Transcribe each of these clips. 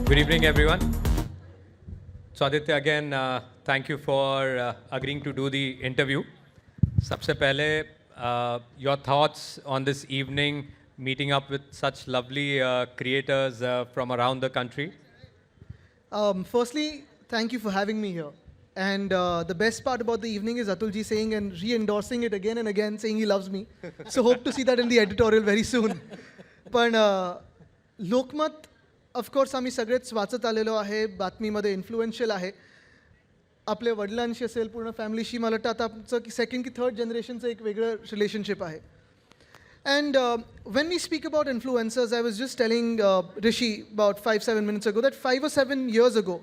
Good evening, everyone. So Aditya, again, thank you for agreeing to do the interview. सबसे पहले, your thoughts on this evening, meeting up with such lovely creators from around the country. Firstly, thank you for having me here. And the best part about the evening is Atulji saying and re-endorsing it again and again, saying he loves me. So hope to see that in the editorial very soon. पण लोकमत of course आम्ही सगळेच वाचत आलेलो आहे, बातमीमध्ये influential आहे. आपल्या वडिलांशी असेल, पूर्ण फॅमिलीशी, मला वाटतं आता आमचं की सेकंड की थर्ड जनरेशनचं एक वेगळं रिलेशनशिप आहे. And when we speak about influencers, I was just telling Rishi about 5-7 minutes ago that 5 or 7 years ago,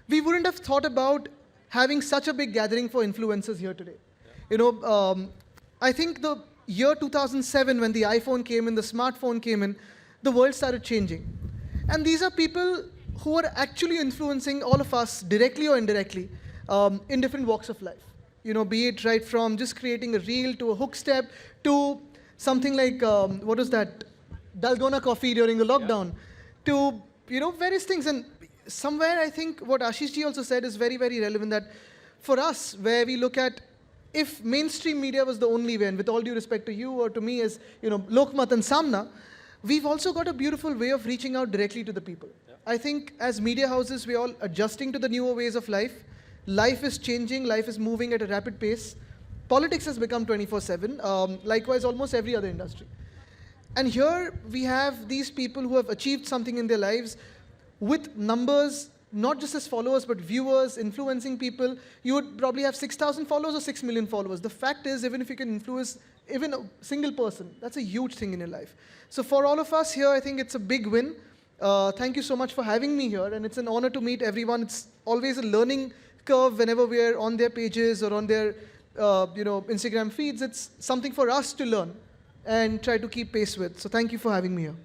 we wouldn't have thought about having such a big gathering for influencers here today. Yeah. You know, I think the year 2007, when the iPhone came in, the smartphone came in, the world started changing. And these are people who are actually influencing all of us directly or indirectly in different walks of life. You know, be it right from just creating a reel to a hook step to something like, what was that, Dalgona coffee during the lockdown, to, you know, various things. And somewhere I think what Ashish ji also said is very, very relevant, that for us, where we look at, if mainstream media was the only way, and with all due respect to you or to me as, you know, Lokmat and Samna, we've also got a beautiful way of reaching out directly to the people. Yeah. I think as media houses, we're all adjusting to the newer ways of life. Life is changing, life is moving at a rapid pace. Politics has become 24/7, likewise almost every other industry. And here we have these people who have achieved something in their lives with numbers, not just as followers, but viewers, influencing people. You would probably have 6,000 followers or 6 million followers. The fact is, even if you can influence even a single person, that's a huge thing in your life. So for all of us here, I think it's a big win. Thank you so much for having me here, and it's an honor to meet everyone. It's always a learning curve whenever we're on their pages or on their Instagram feeds. It's something for us to learn and try to keep pace with. So thank you for having me here.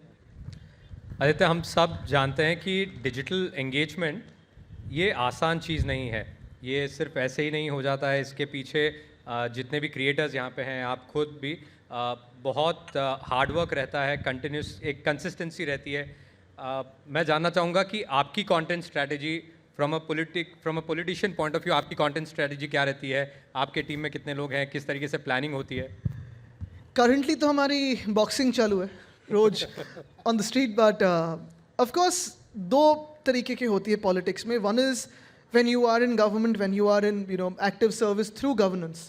Aditya, हम सब जानते हैं कि digital engagement ये आसान चीज़ नहीं है. ये सिर्फ ऐसे ही नहीं हो जाता है. इसके पीछे जितने भी क्रिएटर्स यहाँ पे हैं, आप खुद भी, बहुत हार्ड वर्क रहता है, कंटिन्यूस एक कंसिस्टेंसी रहती है. मैं जानना चाहूँगा कि आपकी content strategy from a politician point of view, आपकी कंटेंट स्ट्रैटेजी क्या रहती है? आपके टीम में कितने लोग हैं? किस तरीके से प्लानिंग होती है? करंटली तो हमारी बॉक्सिंग चालू है रोज on the street, but of course दो तरीके की होती है पॉलिटिक्स में. One is when you are in government, when you are in active service through governance,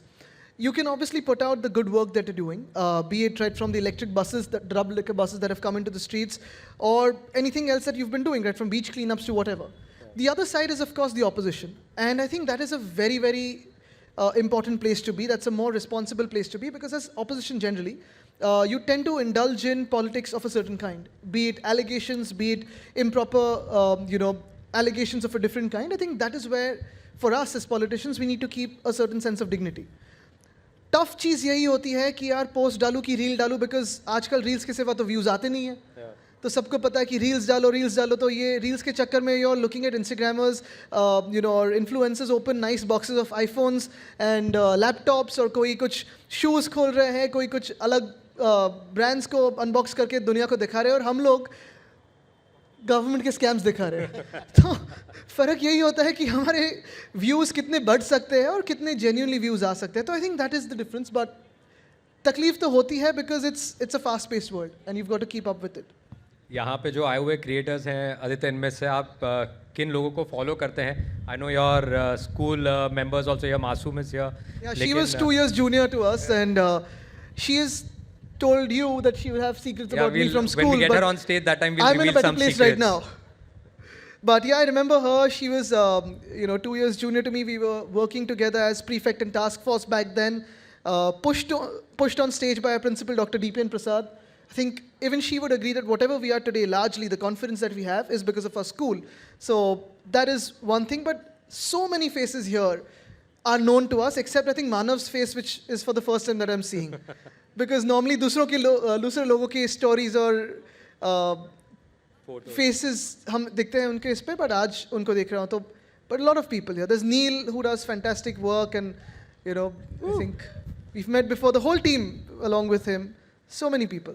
you can obviously put out the good work that you're doing, be it right from the electric buses, the double decker buses that have come into the streets, or anything else that you've been doing, right from beach cleanups to whatever. Yeah. The other side is of course the opposition, and I think that is a very, very important place to be. That's a more responsible place to be, because as opposition generally, you tend to indulge in politics of a certain kind, be it allegations, be it improper, allegations of a different kind. I think that is where, for us as politicians, we need to keep a certain sense of dignity. Tough चीज़ यही होती है कि यार post डालूं कि reel डालूं, because आजकल रील्स के सिवा तो व्यूज़ आते नहीं हैं. तो सबको पता है कि रील्स डालो, तो ये रील्स के चक्कर में you are looking at Instagrammers, और influencers open nice boxes of iPhones and laptops, और कोई कुछ शूज़ खोल रहे हैं, कोई कुछ अलग ब्रांड्स को अनबॉक्स करके दुनिया को दिखा रहे हैं, और हम लोग गवर्नमेंट के स्कैम्स दिखा रहे हैं. तो फ़र्क यही होता है कि हमारे व्यूज़ कितने बढ़ सकते हैं और कितने जेन्युइनली व्यूज़ आ सकते हैं. तो I think that is the difference. But तकलीफ तो होती है, because it's a fast paced world and you got to keep up with it. यहाँ पे जो आए हुए क्रिएटर्स हैं आदित्य, इनमें से आप किन लोगों को फॉलो करते हैं? I know your school members also here. Masoom is here. Yeah, she was 2 years junior to us, and she is told you that she will have secrets about me from school. When we get her on stage, that time we'll I'm in a reveal better some place secrets. right now. But yeah, I remember her. She was, 2 years junior to me. We were working together as prefect and task force back then. Pushed on stage by our principal, Dr. D.P.N. Prasad. I think even she would agree that whatever we are today, largely the confidence that we have is because of our school. So that is one thing. But so many faces here are known to us, except I think Manav's face, which is for the first time that I'm seeing. Because normally दूसरे लोगों की stories और faces हम दिखते हैं उनके इस पे, बट आज उनको देख रहा हूँ. तो but lot of people here. there's Neil who does fantastic work, and I think we've met before, the whole team along with him. So many people.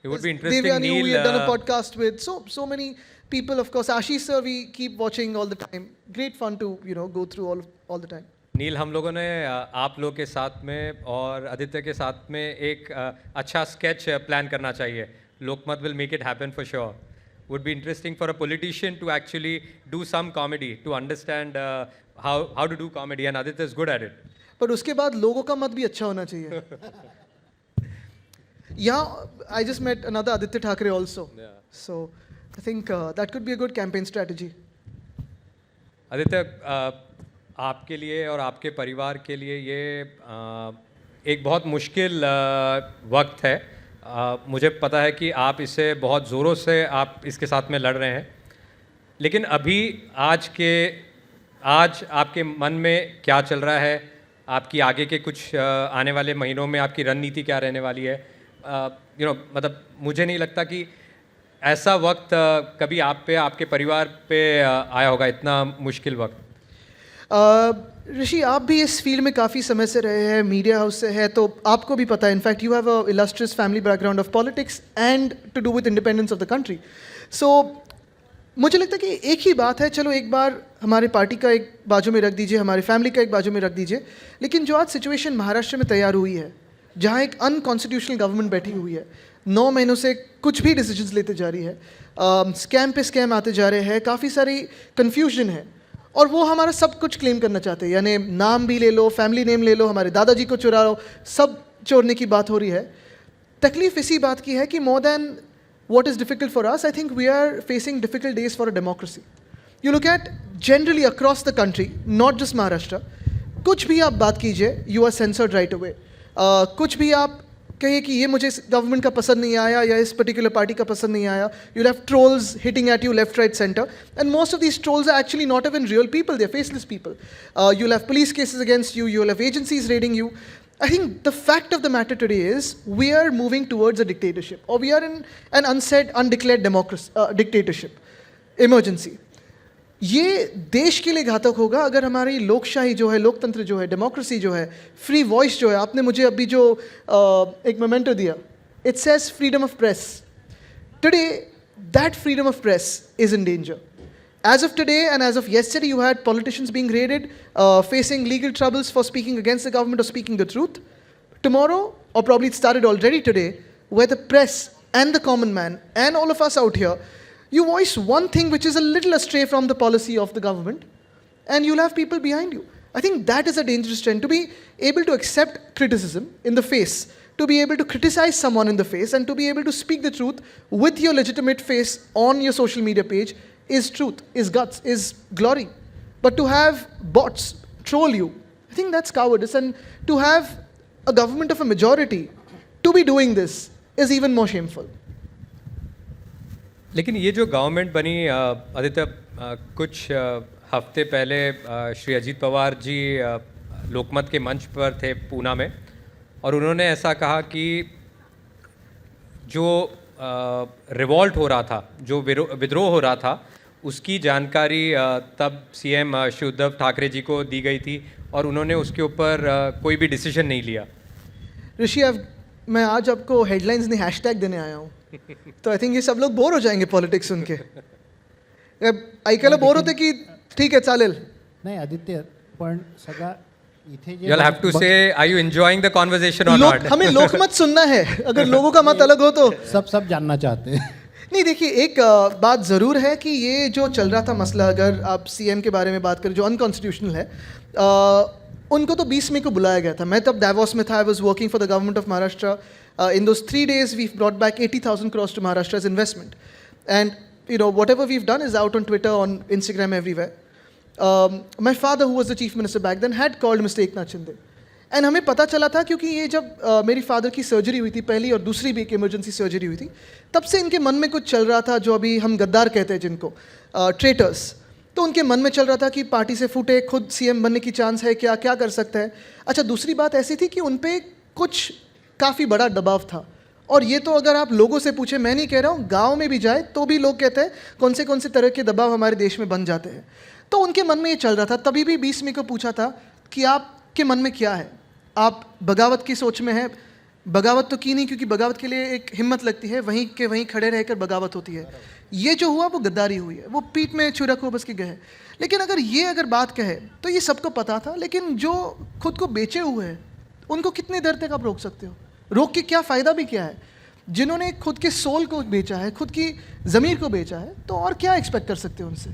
It would be interesting, Devyani, Neil. we have done a podcast with. So many people, of course, Ashish sir, we keep watching all the time. Great fun to, go through all the time. नील, हम लोगों ने आप लोग के साथ में और आदित्य के साथ में एक अच्छा स्केच प्लान करना चाहिए. लोकमत will make it happen for sure. Would be interesting for a politician to actually do some comedy, to understand how to do comedy, and Aditya is good at it. पर उसके बाद लोगों का मत भी अच्छा होना चाहिए. Yeah, I just met another Aditya Thackeray also. Yeah. So I think that could be a good campaign strategy. Aditya, आपके लिए और आपके परिवार के लिए ये एक बहुत मुश्किल वक्त है. मुझे पता है कि आप इससे बहुत ज़ोरों से आप इसके साथ में लड़ रहे हैं, लेकिन अभी आज आपके मन में क्या चल रहा है? आपकी आगे के कुछ आने वाले महीनों में आपकी रणनीति क्या रहने वाली है? मतलब मुझे नहीं लगता कि ऐसा वक्त कभी आप पे, आपके परिवार पे आया होगा, इतना मुश्किल वक्त. ऋषि, आप भी इस फील्ड में काफ़ी समय से रहे हैं, मीडिया हाउस से है, तो आपको भी पता है. In fact you have a illustrious family background of politics and to do with independence of the country. So मुझे लगता है कि एक ही बात है, चलो एक बार हमारे पार्टी का एक बाजू में रख दीजिए, हमारी फैमिली का एक बाजू में रख दीजिए, लेकिन जो आज सिचुएशन महाराष्ट्र में तैयार हुई है, जहाँ एक अनकॉन्स्टिट्यूशनल गवर्नमेंट बैठी हुई है, 9 महीनों से कुछ भी डिसीजंस लेते जा रही है, स्कैम पे स्कैम आते जा रहे हैं, काफ़ी सारी कन्फ्यूजन है, और वो हमारा सब कुछ क्लेम करना चाहते हैं. यानी नाम भी ले लो, फैमिली नेम ले लो, हमारे दादाजी को चुरा लो, सब चोरने की बात हो रही है. तकलीफ इसी बात की है कि more than what is difficult for us, I think we are facing difficult days for a democracy. You look at generally across the country, not just Maharashtra, कुछ भी आप बात कीजिए, you are censored right away. कुछ भी आप कहिए कि ये मुझे गवर्नमेंट का पसंद नहीं आया या इस पर्टिकुलर पार्टी का पसंद नहीं आया, you'll have trolls hitting at you left, right, center, and most of these trolls are actually not even real people, they're faceless people. You'll have police cases against you, you'll have agencies raiding you. I think the fact of the matter today is we are moving towards a dictatorship, or we are in an unsaid, undeclared dictatorship, emergency. ये देश के लिए घातक होगा अगर हमारी लोकशाही जो है, लोकतंत्र जो है, डेमोक्रेसी जो है, फ्री वॉइस जो है. आपने मुझे अभी जो एक मोमेंटो दिया, it says freedom of press. Today that freedom of press is in danger. As of today and as of yesterday, you had politicians being raided, facing legal troubles for speaking against the government or speaking the truth. Tomorrow, or probably it started already today, where the press and the common man and all of us out here, you voice one thing which is a little astray from the policy of the government, and you'll have people behind you. I think that is a dangerous trend. To be able to accept criticism in the face, to be able to criticize someone in the face, and to be able to speak the truth with your legitimate face on your social media page is truth, is guts, is glory. But to have bots troll you, I think that's cowardice. And to have a government of a majority to be doing this is even more shameful. लेकिन ये जो government बनी आदित्य, कुछ हफ्ते पहले श्री अजीत पवार जी लोकमत के मंच पर थे पूना में, और उन्होंने ऐसा कहा कि जो रिवॉल्ट हो रहा था, जो विद्रोह हो रहा था, उसकी जानकारी तब सीएम श्री उद्धव ठाकरे जी को दी गई थी, और उन्होंने उसके ऊपर कोई भी डिसीजन नहीं लिया. ऋषि, मैं आज आपको हेडलाइंस नहीं हैशटैग देने आया हूँ. तो आई थिंक ये सब लोग बोर हो जाएंगे पॉलिटिक्स सुन के. ऐकायला बोर होते की ठीक आहे चालेल. नाही आदित्य, पण सगळा इथे जे You'll have to say, are you enjoying the conversation or not? हमें लोकमत सुनना है. अगर लोगों का मत अलग हो तो सब जानना चाहते हैं. नहीं, देखिए, एक बात ज़रूर है कि ये जो चल रहा था मसला, अगर आप सीएम के बारे में बात करें जो अनकॉन्स्टिट्यूशनल है, उनको तो 20 मई को बुलाया गया था. मैं तब डावोस में था. I was working for the government of Maharashtra. In those 3 days, we've brought back 80,000 crores to Maharashtra as investment. And whatever we've done is out on Twitter, on Instagram, everywhere. My father, who was the chief minister back then, had called Mr. Eknath Shinde. And हमें पता चला था, क्योंकि ये जब मेरी father की surgery हुई थी, पहली और दूसरी भी एक इमरजेंसी सर्जरी हुई थी, तब से इनके मन में कुछ चल रहा था, जो अभी हम गद्दार कहते हैं जिनको, ट्रेटर्स. तो उनके मन में चल रहा था कि पार्टी से फूटे, खुद सीएम बनने की चांस है क्या, क्या कर सकता है. अच्छा, दूसरी बात ऐसी थी कि उन पर कुछ काफ़ी बड़ा दबाव था, और ये तो अगर आप लोगों से पूछे, मैं नहीं कह रहा हूँ, गाँव में भी जाए तो भी लोग कहते हैं कौन से तरह के दबाव हमारे देश में बन जाते हैं. तो उनके मन में ये चल रहा था. तभी भी 20 मई को पूछा था कि आपके मन में क्या है, आप बगावत की सोच में हैं, बगावत तो की नहीं, क्योंकि बगावत के लिए एक हिम्मत लगती है, वहीं के वहीं खड़े रहकर बगावत होती है। ये जो हुआ वो गद्दारी हुई है, वो पीठ में छुरा को बस के गए। लेकिन अगर बात कहे तो ये सबको पता था, लेकिन जो खुद को बेचे हुए हैं उनको कितनी देर तक आप रोक सकते हो? रोक के क्या फ़ायदा भी क्या है? जिन्होंने खुद के सोल को बेचा है, खुद की ज़मीर को बेचा है, तो और क्या एक्सपेक्ट कर सकते हो उनसे?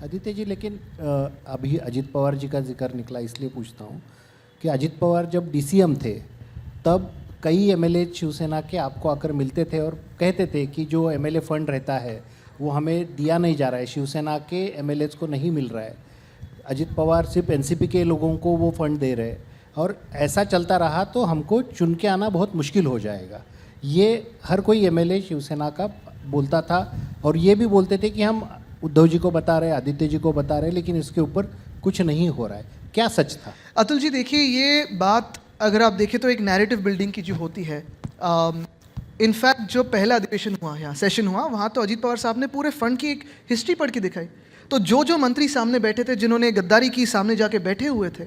आदित्य जी, लेकिन अभी अजित पवार जी का जिक्र निकला, इसलिए पूछता हूँ कि अजित पवार जब डीसीएम थे तब कई एमएलए शिवसेना के आपको आकर मिलते थे और कहते थे कि जो एमएलए फंड रहता है वो हमें दिया नहीं जा रहा है, शिवसेना के एमएलएज को नहीं मिल रहा है। अजित पवार सिर्फ एनसीपी के लोगों को वो फंड दे रहे हैं, और ऐसा चलता रहा तो हमको चुन के आना बहुत मुश्किल हो जाएगा। ये हर कोई एमएलए शिवसेना का बोलता था, और ये भी बोलते थे कि हम उद्धव जी को बता रहे, आदित्य जी को बता रहे, लेकिन इसके ऊपर कुछ नहीं हो रहा है। क्या सच था? अतुल जी देखिए, ये बात अगर आप देखें तो एक नैरेटिव बिल्डिंग की जो होती है, इनफैक्ट जो पहला अधिवेशन हुआ, यहाँ सेशन हुआ, वहाँ तो अजीत पवार साहब ने पूरे फंड की एक हिस्ट्री पढ़ के दिखाई। तो जो मंत्री सामने बैठे थे, जिन्होंने गद्दारी की, सामने जाके बैठे हुए थे,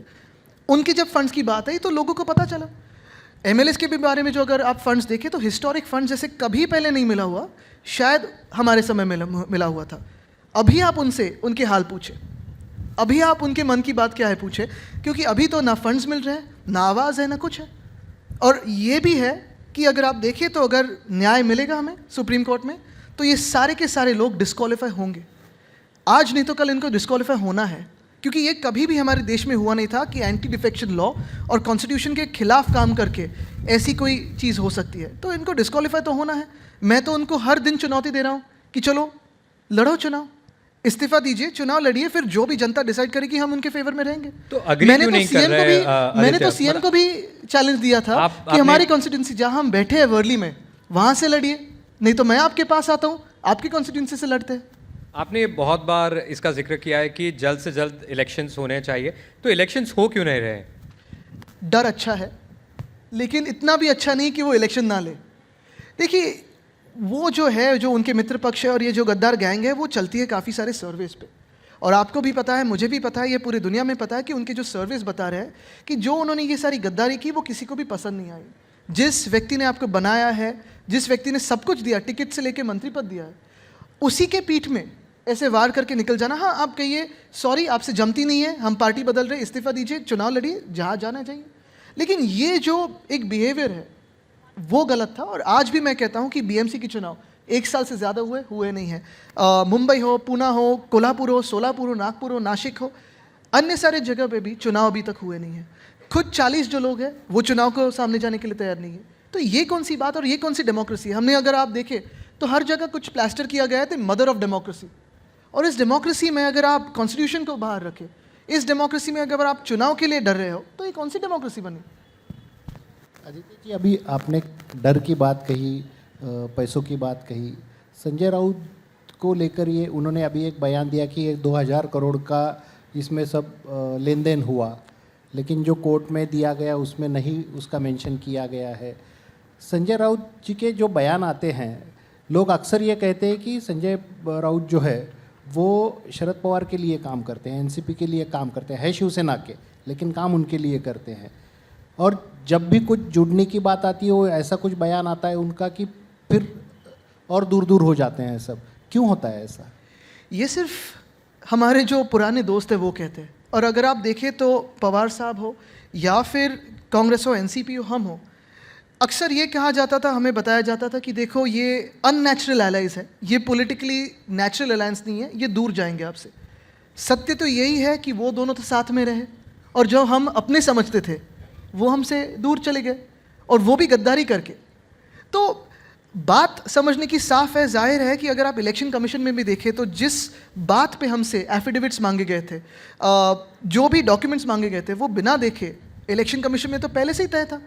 उनकी जब फंड्स की बात आई तो लोगों को पता चला। एमएलएस के भी बारे में जो अगर आप फंड्स देखें तो हिस्टोरिक फंड जैसे कभी पहले नहीं मिला हुआ, शायद हमारे समय मिला हुआ था। अभी आप उनसे उनके हाल पूछे, अभी आप उनके मन की बात क्या है पूछे, क्योंकि अभी तो ना फंड्स मिल रहे हैं, ना आवाज़ है, ना कुछ है। और ये भी है कि अगर आप देखें तो अगर न्याय मिलेगा हमें सुप्रीम कोर्ट में, तो ये सारे के सारे लोग डिस्क्वालीफाई होंगे। आज नहीं तो कल इनको डिस्क्वालीफाई होना है, क्योंकि ये कभी भी हमारे देश में हुआ नहीं था कि एंटी डिफेक्शन लॉ और कॉन्स्टिट्यूशन के खिलाफ काम करके ऐसी कोई चीज़ हो सकती है। तो इनको डिस्क्वालीफाई तो होना है। मैं तो उनको हर दिन चुनौती दे रहा हूँ कि चलो लड़ो चुनाव, इस्तीफा दीजिए, चुनाव लड़िए, फिर जो भी जनता डिसाइड करेगी हम उनके फेवर में रहेंगे। तो अग्री क्यों नहीं कर रहे? मैंने तो सीएम को भी चैलेंज दिया था कि हमारी कॉन्स्टिट्यूंसी जहां हम बैठे हैं वर्ली में, वहां से लड़िए, नहीं तो मैं आपके पास आता हूं, आपकी कॉन्स्टिट्यूंसी से लड़ते हैं। आपने बहुत बार इसका जिक्र किया है कि जल्द से जल्द इलेक्शंस होने चाहिए, तो इलेक्शंस हो क्यों नहीं रहे? डर अच्छा है, लेकिन इतना भी अच्छा नहीं कि वो इलेक्शन ना ले। देखिए, वो जो है, जो उनके मित्र पक्ष है और ये जो गद्दार गैंग है, वो चलती है काफ़ी सारे सर्वेस पे, और आपको भी पता है, मुझे भी पता है, ये पूरी दुनिया में पता है कि उनके जो सर्वेस बता रहे हैं कि जो उन्होंने ये सारी गद्दारी की वो किसी को भी पसंद नहीं आई। जिस व्यक्ति ने आपको बनाया है, जिस व्यक्ति ने सब कुछ दिया, टिकट से लेके मंत्री पद दिया है, उसी के पीठ में ऐसे वार करके निकल जाना। हाँ, आप कहिए सॉरी आपसे जमती नहीं है, हम पार्टी बदल रहे, इस्तीफा दीजिए, चुनाव लड़िए, जहाँ जाना चाहिए। लेकिन ये जो एक बिहेवियर है वो गलत था। और आज भी मैं कहता हूँ कि बीएमसी के चुनाव 1 साल से ज़्यादा हुए नहीं है। मुंबई हो, पूना हो, कोल्हापुर हो, सोलापुर हो, नागपुर हो, नासिक हो, अन्य सारे जगह पे भी चुनाव अभी तक हुए नहीं है। खुद 40 जो लोग हैं वो चुनाव को सामने जाने के लिए तैयार नहीं है। तो ये कौन सी बात और ये कौन सी डेमोक्रेसी? हमने अगर आप देखें तो हर जगह कुछ प्लास्टर किया गया है तो मदर ऑफ डेमोक्रेसी। और इस डेमोक्रेसी में अगर आप कॉन्स्टिट्यूशन को बाहर रखें, इस डेमोक्रेसी में अगर आप चुनाव के लिए डर रहे हो, तो ये कौन सी डेमोक्रेसी बनी? आदित्य जी, अभी आपने डर की बात कही, पैसों की बात कही, संजय राउत को लेकर ये उन्होंने अभी एक बयान दिया कि 2000 करोड़ का इसमें सब लेन देन हुआ, लेकिन जो कोर्ट में दिया गया उसमें नहीं उसका मेंशन किया गया है। संजय राउत जी के जो बयान आते हैं, लोग अक्सर ये कहते हैं कि संजय राउत जो है वो शरद पवार के लिए काम करते हैं, एनसीपी के लिए काम करते हैं, है शिवसेना के, लेकिन काम उनके लिए करते हैं। और जब भी कुछ जुड़ने की बात आती है, वो ऐसा कुछ बयान आता है उनका कि फिर और दूर दूर हो जाते हैं सब। क्यों होता है ऐसा? ये सिर्फ हमारे जो पुराने दोस्त हैं वो कहते हैं। और अगर आप देखें तो पवार साहब हो या फिर कांग्रेस हो, एनसीपी हो, हम हो, अक्सर ये कहा जाता था, हमें बताया जाता था कि देखो ये अननेचुरल एलाइज है, ये पॉलिटिकली नेचुरल अलायंस नहीं है, ये दूर जाएंगे आपसे। सत्य तो यही है कि वो दोनों तो साथ में रहे, और जो हम अपने समझते थे वो हमसे दूर चले गए, और वो भी गद्दारी करके। तो बात समझने की साफ है, जाहिर है कि अगर आप इलेक्शन कमीशन में भी देखें तो जिस बात पे हमसे एफिडेविट्स मांगे गए थे, जो भी डॉक्यूमेंट्स मांगे गए थे, वो बिना देखे इलेक्शन कमीशन में तो पहले से ही तय था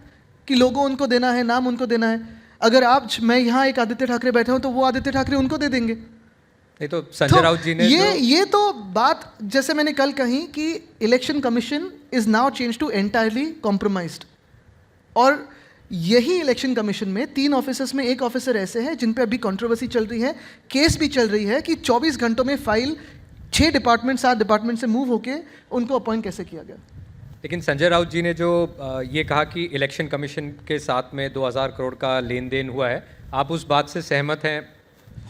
कि लोगों उनको देना है, नाम उनको देना है। अगर आप, मैं यहाँ एक आदित्य ठाकरे बैठे हूँ तो वो आदित्य ठाकरे उनको दे देंगे। नहीं तो संजय राउत जी ने ये तो बात जैसे मैंने कल कही कि election commission is now change to entirely compromised. और यही इलेक्शन कमीशन में 3 ऑफिसर्स में 1 ऑफिसर ऐसे हैं जिन पे अभी कंट्रोवर्सी चल रही है, केस भी चल रही है कि 24 घंटों में फाइल 6 डिपार्टमेंट 7 डिपार्टमेंट से मूव होके उनको अपॉइंट कैसे किया गया। लेकिन संजय राउत जी ने जो ये कहा कि इलेक्शन कमीशन के साथ में 2000 करोड़ का लेन देन हुआ है, आप उस बात से सहमत हैं?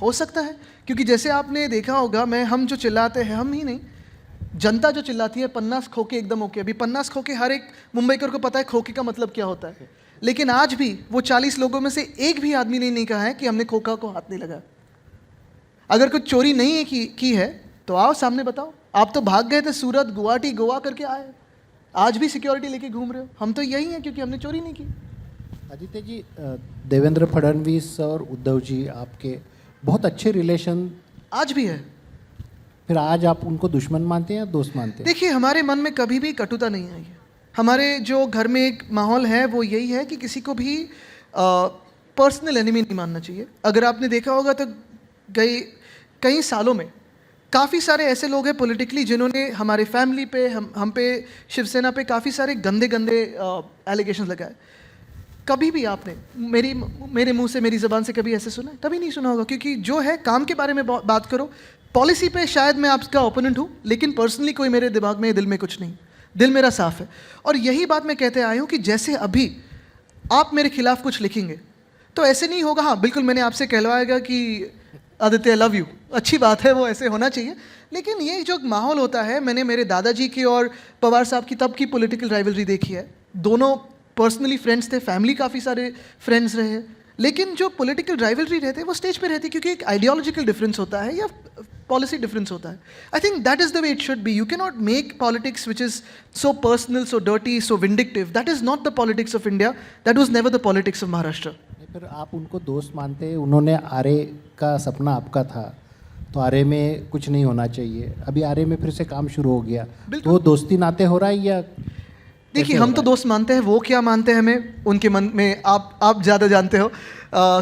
हो सकता है, क्योंकि जैसे आपने देखा होगा, हम जो चिल्लाते हैं, हम ही नहीं, जनता जो चिल्लाती है 50 खोके एकदम ओके। अभी 50 खोके हर एक मुंबईकर को पता है खोके का मतलब क्या होता है, लेकिन आज भी वो 40 लोगों में से एक भी आदमी ने नहीं कहा है कि हमने खोखा को हाथ नहीं लगाया। अगर कुछ चोरी नहीं है की है तो आओ सामने बताओ। आप तो भाग गए थे सूरत, गुवाहाटी, गोवा करके आए, आज भी सिक्योरिटी लेके घूम रहे हो। हम तो यही हैं क्योंकि हमने चोरी नहीं की। आदित्य जी, देवेंद्र फडणवीस और उद्धव जी आपके बहुत अच्छे रिलेशन आज भी है। फिर आज आप उनको दुश्मन मानते हैं या दोस्त मानते हैं? देखिए, हमारे मन में कभी भी कटुता नहीं आई है। हमारे जो घर में एक माहौल है वो यही है कि किसी को भी पर्सनल एनिमी नहीं मानना चाहिए। अगर आपने देखा होगा तो कई सालों में काफ़ी सारे ऐसे लोग हैं पॉलिटिकली जिन्होंने हमारे फैमिली पे, हम पे, शिवसेना पे काफ़ी सारे गंदे एलिगेशंस लगाए। कभी भी आपने मेरे मुंह से, मेरी ज़बान से कभी ऐसे सुना है? कभी नहीं सुना होगा, क्योंकि जो है काम के बारे में बात करो। पॉलिसी पे शायद मैं आपका ओपोनेंट हूँ, लेकिन पर्सनली कोई मेरे दिमाग में, दिल में कुछ नहीं। दिल मेरा साफ है। और यही बात मैं कहते आया हूँ कि जैसे अभी आप मेरे खिलाफ कुछ लिखेंगे तो ऐसे नहीं होगा। हाँ, बिल्कुल मैंने आपसे कहलवाएगा कि आदित्य लव यू, अच्छी बात है, वो ऐसे होना चाहिए। लेकिन ये जो माहौल होता है, मैंने मेरे दादाजी की और पवार साहब की तब की पॉलिटिकल राइवलरी देखी है। दोनों पर्सनली फ्रेंड्स थे, फैमिली काफ़ी सारे फ्रेंड्स रहे, लेकिन जो पॉलिटिकल राइवलरी रहते वो स्टेज पे रहती क्योंकि एक आइडियोलॉजिकल डिफरेंस होता है या पॉलिसी डिफरेंस होता है। आई think that is the way it should be. You can not make politics which is so personal, so dirty, so vindictive. That is not the politics of India, that was never the politics of Maharashtra. फिर आप उनको दोस्त मानते हैं? उन्होंने आरे का सपना आपका था, तो आरे में कुछ नहीं होना चाहिए, अभी आरे में फिर से काम शुरू हो गया, तो वो दोस्ती नाते हो रहा है या? देखिए, हम तो दोस्त मानते हैं, वो क्या मानते हैं हमें उनके मन में आप ज़्यादा जानते हो।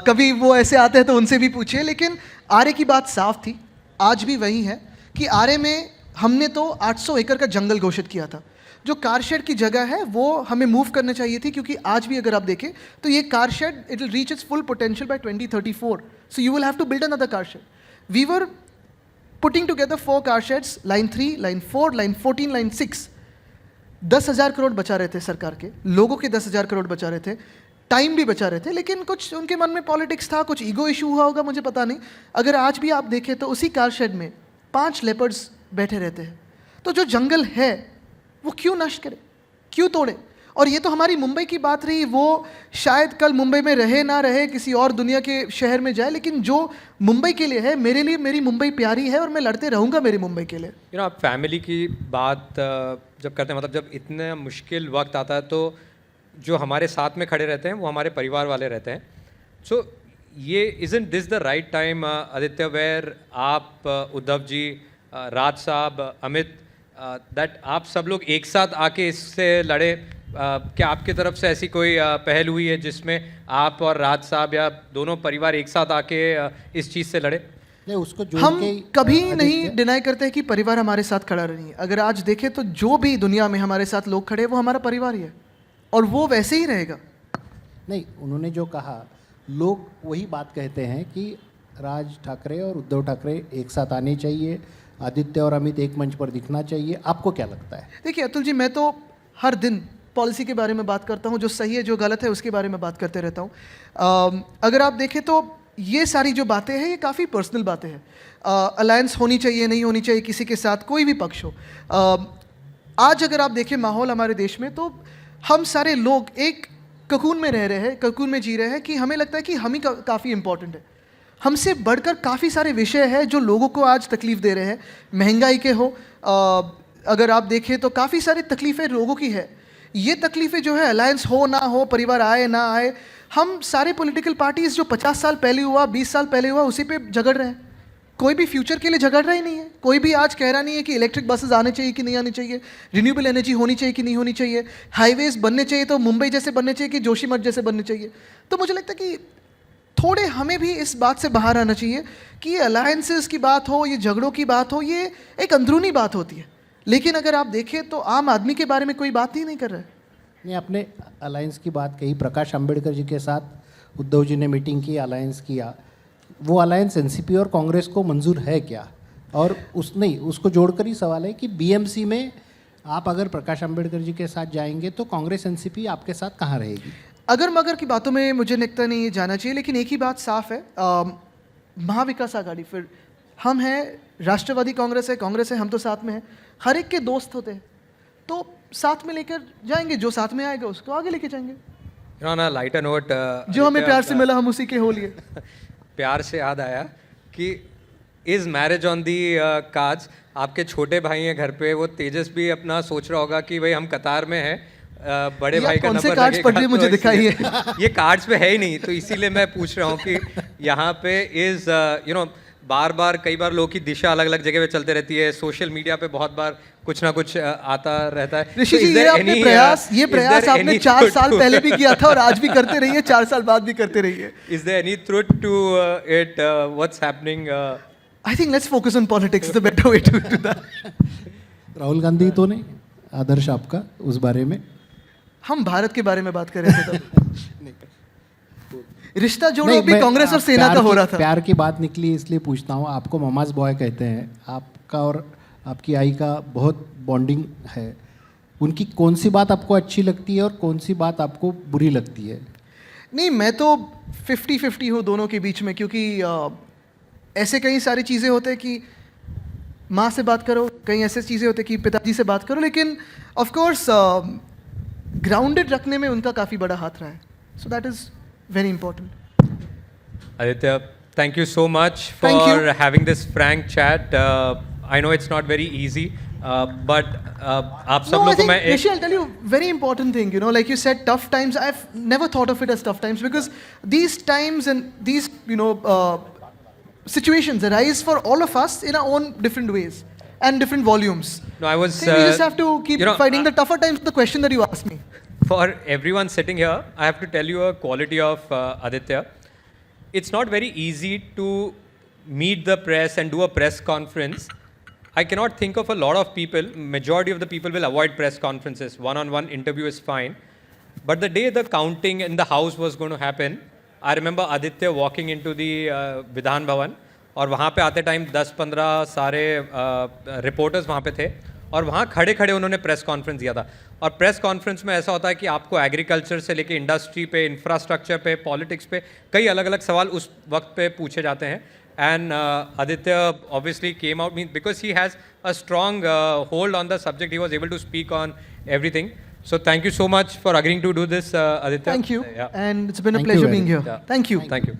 कभी वो ऐसे आते हैं तो उनसे भी पूछिए। लेकिन आरे की बात साफ थी, आज भी वही है कि आरे में हमने तो 800 एकड़ का जंगल घोषित किया था। जो कार शेड की जगह है वो हमें मूव करनी चाहिए थी, क्योंकि आज भी अगर आप देखें तो ये car shed, it will reach its full potential by 2034, so you will have to build another car shed. We were putting together 4 car sheds, line 3, line 4, line 14, line 6। 10,000 crore बचा रहे थे सरकार के, लोगों के 10,000 करोड़ बचा रहे थे, टाइम भी बचा रहे थे, लेकिन कुछ उनके मन में पॉलिटिक्स था, कुछ ईगो इशू हुआ होगा, मुझे पता नहीं। अगर आज भी आप देखें तो उसी कार शेड में 5 लेपर्ड्स बैठे रहते हैं। तो जो जंगल है वो क्यों नष्ट करे, क्यों तोड़े? और ये तो हमारी मुंबई की बात रही, वो शायद कल मुंबई में रहे ना रहे, किसी और दुनिया के शहर में जाए, लेकिन जो मुंबई के लिए है, मेरे लिए मेरी मुंबई प्यारी है और मैं लड़ते रहूँगा मेरी मुंबई के लिए। आप फैमिली की बात जब करते हैं, मतलब जब इतना मुश्किल वक्त आता है तो जो हमारे साथ में खड़े रहते हैं वो हमारे परिवार वाले रहते हैं। सो ये isn't this the right time Aditya, where आप, उद्धव जी, राज साहब, अमित, दैट आप सब लोग एक साथ आके इससे लड़े? क्या आपकी तरफ से ऐसी कोई पहल हुई है जिसमें आप और राज साहब या दोनों परिवार एक साथ आके इस चीज़ से लड़े? नहीं, उसको जोड़ हम के कभी नहीं डिनाई करते हैं कि परिवार हमारे साथ खड़ा नहीं है। अगर आज देखें तो जो भी दुनिया में हमारे साथ लोग खड़े हैं वो हमारा परिवार ही है, और वो वैसे ही रहेगा। नहीं, उन्होंने जो कहा, लोग वही बात कहते हैं कि राज ठाकरे और उद्धव ठाकरे एक साथ आने चाहिए, आदित्य और अमित एक मंच पर दिखना चाहिए। आपको क्या लगता है? देखिए अतुल जी, मैं तो हर दिन पॉलिसी के बारे में बात करता हूँ, जो सही है जो गलत है उसके बारे में बात करते रहता हूँ। अगर आप देखें तो ये सारी जो बातें हैं ये काफ़ी पर्सनल बातें हैं। अलायंस होनी चाहिए, नहीं होनी चाहिए किसी के साथ, कोई भी पक्ष हो। आज अगर आप देखें माहौल हमारे देश में, तो हम सारे लोग एक ककून में रह रहे हैं, ककून में जी रहे हैं कि हमें लगता है कि हम ही काफ़ी इंपॉर्टेंट है। हमसे बढ़कर काफ़ी सारे विषय हैं जो लोगों को आज तकलीफ़ दे रहे हैं। महंगाई के हो, अगर आप देखें तो काफ़ी सारी तकलीफ़ें लोगों की है। ये तकलीफ़ें जो है, अलायंस हो ना हो, परिवार आए ना आए, हम सारे पॉलिटिकल पार्टीज जो 50 साल पहले हुआ, 20 साल पहले हुआ, उसी पे झगड़ रहे हैं। कोई भी फ्यूचर के लिए झगड़ रहा ही नहीं है। कोई भी आज कह रहा नहीं है कि इलेक्ट्रिक बसेस आने चाहिए कि नहीं आनी चाहिए, रिन्यूएबल एनर्जी होनी चाहिए कि नहीं होनी चाहिए, हाईवेज बनने चाहिए तो मुंबई जैसे बनने चाहिए कि जोशीमठ जैसे बनने चाहिए। तो मुझे लगता है कि थोड़े हमें भी इस बात से बाहर आना चाहिए कि ये अलायंसेस की बात हो, ये झगड़ों की बात हो, ये एक अंदरूनी बात होती है। लेकिन अगर आप देखें तो आम आदमी के बारे में कोई बात ही नहीं कर रहा है। नहीं, आपने अलायंस की बात कही, प्रकाश अंबेडकर जी के साथ उद्धव जी ने मीटिंग की, अलायंस किया। वो अलायंस एनसीपी और कांग्रेस को मंजूर है क्या? और उसको जोड़कर ही सवाल है कि बीएमसी में आप अगर प्रकाश अंबेडकर जी के साथ जाएंगे तो कांग्रेस एनसीपी आपके साथ कहाँ रहेगी? अगर मगर की बातों में मुझे लगता नहीं जाना चाहिए, लेकिन एक ही बात साफ है, महाविकास आघाड़ी, फिर हम हैं, राष्ट्रवादी कांग्रेस है, हम तो साथ में हैं, हर एक के दोस्त होते हैं, तो साथ में लेकर जाएंगे, जो साथ में आएगा उसको आगे लेके जाएंगे। ऑन अ लाइटर नोट, जो हमें प्यार से मिला हम उसी के हो लिए। प्यार से याद आया कि is marriage on the cards. आपके छोटे भाई हैं घर पे, वो तेजस भी अपना सोच रहा होगा कि भाई हम कतार में हैं, बड़े ये भाई का कौन से नंबर कार्ड्स पढ़ रही है, मुझे दिखाइए। ये कार्ड्स पे है ही नहीं, तो इसीलिए मैं पूछ रहा हूँ कि यहाँ पे इज बार बार कई बार लोगों की दिशा अलग अलग जगह पे चलते रहती है, सोशल मीडिया पे बहुत बार कुछ ना कुछ आता रहता है। ऋषि So जी, is ये there आपने any, प्रयास is there आपने any 4 truth साल to- पहले भी किया था और आज भी करते रहिए, 4 साल बाद भी करते रहिए। Is there any truth to it? What's happening? I think let's focus on politics, the better way to do that. Rahul Gandhi तो नहीं आदर्श आपका उस बारे में? हम भारत के बारे में बात कर रहे थे तब। रिश्ता जोड़ो नहीं, अभी मैं कांग्रेस और सेना प्यार का हो की- रहा था। प्यार की बात निकली इसलिए पूछता हूँ। आपको ममाज बॉय कहते हैं, आपका और आपकी आई का बहुत बॉन्डिंग है। उनकी कौन सी बात आपको अच्छी लगती है और कौन सी बात आपको बुरी लगती है? नहीं, मैं तो 50-50 हूँ दोनों के बीच में, क्योंकि ऐसे कई सारी चीज़ें होते हैं कि माँ से बात करो, कई ऐसे चीज़ें होते हैं कि पिताजी से बात करो, लेकिन ऑफ कोर्स ग्राउंडेड रखने में उनका काफ़ी बड़ा हाथ रहा है, so that is very important. Aditya, thank you so much Thank for you. having this frank chat. I know it's not very easy, but आप सब No, I लोगों को think, मैं एक Rishi, I'll tell you very important thing, you know, like you said, tough times, I've never thought of it as tough times, because these times and these, you know, situations arise for all of us in our own different ways and different volumes. No, I was. I think we just have to keep you know, fighting the tougher times, the question that you asked me. For everyone sitting here, I have to tell you a quality of Aditya. It's not very easy to meet the press and do a press conference. I cannot think of a lot of people, majority of the people will avoid press conferences. One-on-one interview is fine. But the day the counting in the house was going to happen, I remember Aditya walking into the Vidhan Bhavan, और वहाँ पे आते time 10-15 सारे reporters वहाँ पे थे, और वहाँ खड़े खड़े उन्होंने प्रेस कॉन्फ्रेंस दिया था। और प्रेस कॉन्फ्रेंस में ऐसा होता है कि आपको एग्रीकल्चर से लेके इंडस्ट्री पे, इंफ्रास्ट्रक्चर पे, पॉलिटिक्स पे कई अलग अलग सवाल उस वक्त पे पूछे जाते हैं। And Aditya obviously came out mean because he has a strong hold on the subject, he was able to speak on everything. So thank you so much for agreeing to do this, Aditya. Thank you, Yeah. and it's been a Thank you pleasure very being here. Yeah. Thank you. Thank you.